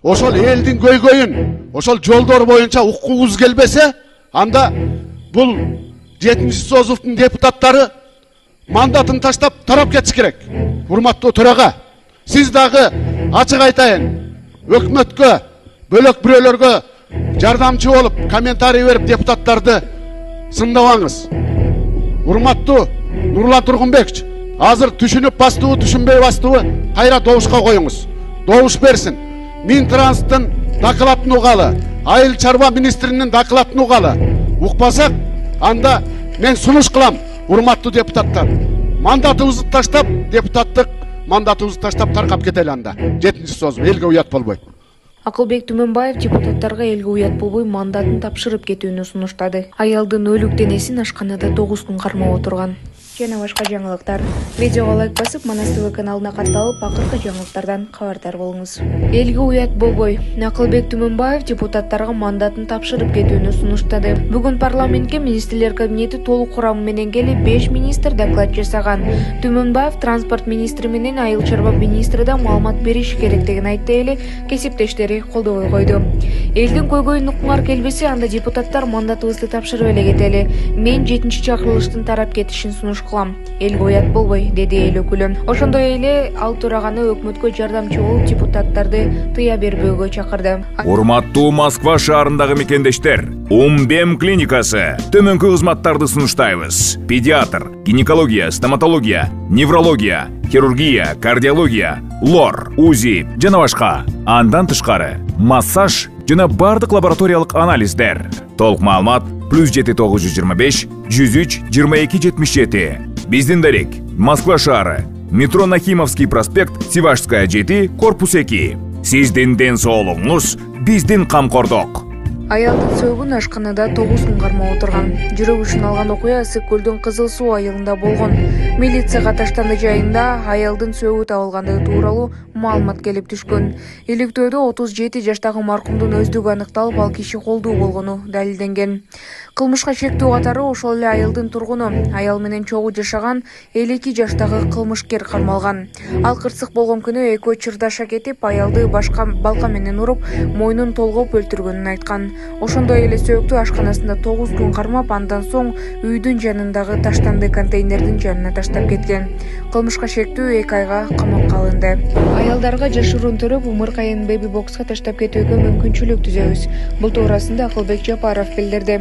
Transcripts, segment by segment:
Ошол элдин көйгөйүн, ошол жолдор боюнча уккугубуз келбесе, анда бул 7-ci созулуктун депутаттары мандатын таштап тарап кетиш керек. Урматтуу төрага, сиз дагы ачык айтайын, өкмөткө, бөлөк бирөөлөргө жардамчы болуп, комментарий берип депутаттарды сындабаңыз. Урматтуу Нурлан Тургунбекович, азыр түшүнүп бастыбы, түшүнбөй бастыбы, кайра добушка коюңуз. Добуш берсин. Минтранстын докладын угалы, Айыл чарба министринин докладын угалы. Укпасак, анда мен сунуш кылам, урматтуу депутаттар. Мандатыбызды таштап, депутаттык мандатыбызды таштап таркап кетели анда. 7-ci созум элге уят болбой. Акылбек Түмөнбаев депутаттарга элге уят болбой мандатын тапшырып кетүүнү сунуштады. Аялдын өлүк денесин ашканада 9 күн кармап отурган. Жана башка жаңылыктар. Видеого лайк басып, Манас ТВ каналына катталып, акыркы жаңылыктардан кабардар болуңуз. Элге уят болбой, Акылбек Түмөнбаев депутаттарга мандатын тапшырып кетүүнү сунуштады. Бүгүн парламентке министрлер кабинети толук курамы менен келип, 5 министр доклад жасаган. Түмөнбаев транспорт министри менен айыл чарба министри да маалымат бериш керектигин айтты эле, кесиптештери колдобой койду. Элдин көйгөйүн укмар келбесе, анда депутаттар мандатыбызды тапшырып эле кетели. Мен 7-ci чакырылыштын тарап кетишин сунуш кылам. Элге уят болбой, деди эл өкүлү. Ошондой эле ал тураганы өкмөткө жардамчы болуп, депутаттарды тыя бербөөгө чакырды. Урматтуу Москва шаарындагы мекендештер, Умбем клиникасы төмөнкү кызматтарды сунуштайбыз. Педиатр, гинекология, стоматология, неврология, хирургия, кардиология, лор, УЗИ жана башка. Андан тышкары массаж жана бардык лабораториялык анализдер. Толук маалымат +7 925 103 22 77. Биздин дарек Москва шаары, метро Нахимовский проспект, Сивашская 7, корпус 2. Сиздин ден соолугуңуз биздин камкордук. Аялдын сөөгүн ашканада 9 күн кармап отурган. Жүрөк ушун алган окуя Ысык көлдүн Кызыл суу айылында болгон. Милицияга таштанды жайында аялдын сөөгү табылгандыгы тууралуу маалымат келип түшкөн. Иликтөөдө 37 жаштагы маркумдун өздүгү аныкталып, ал киши колдуу болгону далилденген. Кылмышка шектүү катары ошол эле айылдын тургуну, аял менен чогуу жашаган 52 жаштагы кылмышкер кармалган. Ал кырсык болгон күнү экөө чырдаша кетип, аялды башка балка менен уруп, мойнун толгоп өлтүргөнүн айткан. Ошондой эле сөөктү ашканасында 9 күн кармап, андан соң үйдүн жанындагы таштанды контейнердин жанына таштап кеткен. Кылмышка шектүү 2 айга камакка алынды. Аялдарга жашыруун төрөп, умуркайын беби бокска таштап кетүүгө мүмкүнчүлүк түзөбүз. Бул туурасында Акылбек Жапаров билдирди.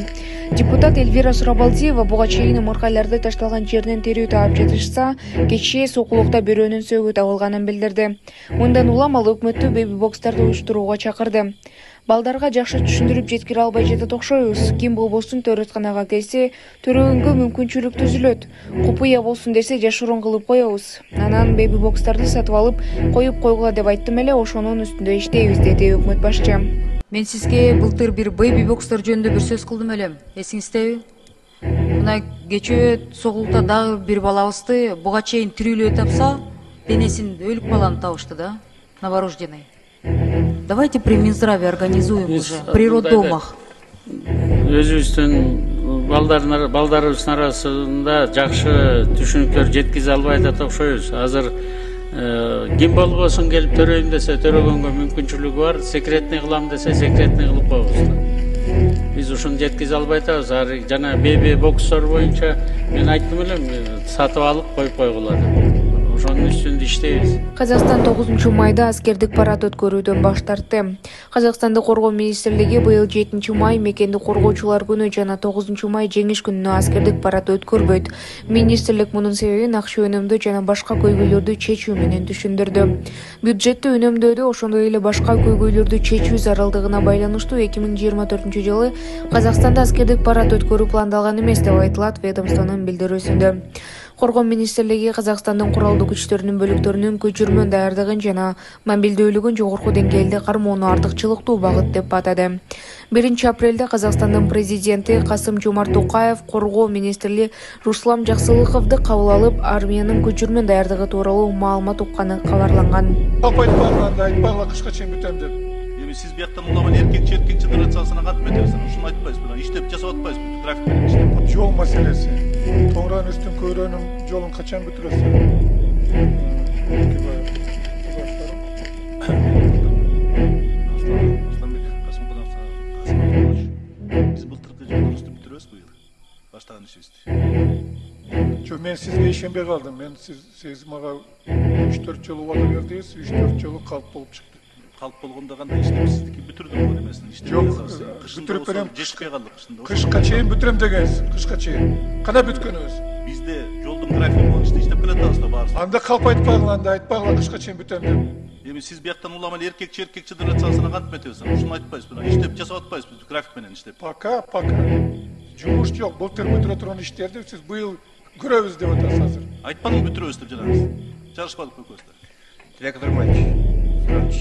Депутат Эльвира Сурабалдиева буга чейин умуркайларды ташталган жерден терүү таап жатышса, кечээ Сокулукта бирөөнүн сөөгү табылганын билдирди. Мындан улам ал өкмөттү беби бокстарды уюштурууга чакырды. Балдарга жакшы түшүндүрүп жеткире албай жатат окшойбуз. Ким болбосун төрөтканага келсе, төрөгөнгө мүмкүнчүлүк түзүлөт. Купуя болсун десе, жашыруун кылып коебуз. Анан беби бокстарды сатып алып, коюп койгула деп айттым эле, ошонун үстүндө иштейбиз, деди өкмөт башчы. Мен сизге былтыр бир беби бокстор жөнүндө бир сөз кылдым элем. Эсиңиздеби? Мына кечээ Сокулукта дагы бир балабызды буга чейин тирүүлөй тапса, денесин өлүк баланы табышты да, новорожденный. Давайте при Минздраве организуем уже при роддомах. Өзүбүздүн балдарыбыздын арасында жакшы түшүнүктөр жеткизе албай атат окшойбуз. Азыр ким болбосун келип төрөйм десе, төрөгөнгө мүмкүнчүлүгү бар. Секретный кылам десе, секретный кылып коебуз. Биз ушуну жеткизе албай атабыз. Жана беби бокстор боюнча мен айттым элем, сатып алып коюп койгула деп. Ошонун үстүндө иштейбиз. Казакстан 9 майда аскердик парад өткөрүүдөн баш тартты. Казакстандык коргоо министрлиги быйыл 7 май мекенди коргоочулар күнү жана 9 май жеңиш күнүнө аскердик парад өткөрбөйт. Министрлик мунун себебин акча өнөмдөө жана башка көйгөйлөрдү чечүү менен түшүндүрдү. Бюджетти үнөмдөөдө, ошондой эле башка көйгөйлөрдү чечүү зарылдыгына байланыштуу 2024-жылы Казакстанда аскердик парад өткөрүү пландалган эмес деп айтылат ведомствонун билдирүүсүндө. Коргоо министрлиги Казакстандын куралдуу күчтөрүнүн бөлүктөрүнүн көчүрмө даярдыгын жана мобилдүүлүгүн жогорку деңгээлде кармоону артыкчылыктуу багыт деп атады. 1 апрелде Казакстандын президенти Касым-Жомарт Токаев коргоо министри Руслан Жаксылыковду кабыл алып, армиянын көчүрмө даярдыгы тууралуу маалымат укканы кабарланган. Айтпагыла кышка чейин бүтөм деп. Эми сиз бияктан уламан эркек-черкекчи операциясына кантип өтөсүз? Ушуну айтпайсыз, мына иштеп жасап атпайсызбы? График менен иштеп. Жол маселеси. Тоңран үстүн көйрөнүн жолун качан бүтүрөсүз? ишибизди. Жок, мен сизге ишенбей калдым. Сиз мага 3-4 жолу убада бердиңиз, 3-4 жолу калп болуп чыкты. Калп болгондо кандай иштеп сиздики бүтүрдүм го эмесин иштеп Жок, жатабыз. бүтүрүп берем. Жетпей калдык кышында. Кышка чейин бүтүрөм дегенсиз, кышка чейин. Кана бүткөнүбүз? Бизде жолдун графиги боюнча иштеп келатабыз да баарыбыз. Анда калп айтпагыла, анда айтпагыла кышка чейин бүтөм деп. Эми сиз бияктан улам эле эркекчи эркекчи операциясына кантип өтөбүз? Ушуну айтпайсызбы? Иштеп жасап атпайсызбы? График менен иштеп. Пока. Жумуш жок. Былтыр бүтүрө турган иштерди сиз быйыл көрөбүз деп атасыз азыр. Айтпадыңбы бүтүрөбүз деп жанагы? Жарышпадык экөөбүз да. Директор Иванович, Иванович,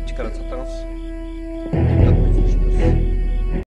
декларация атаңыз.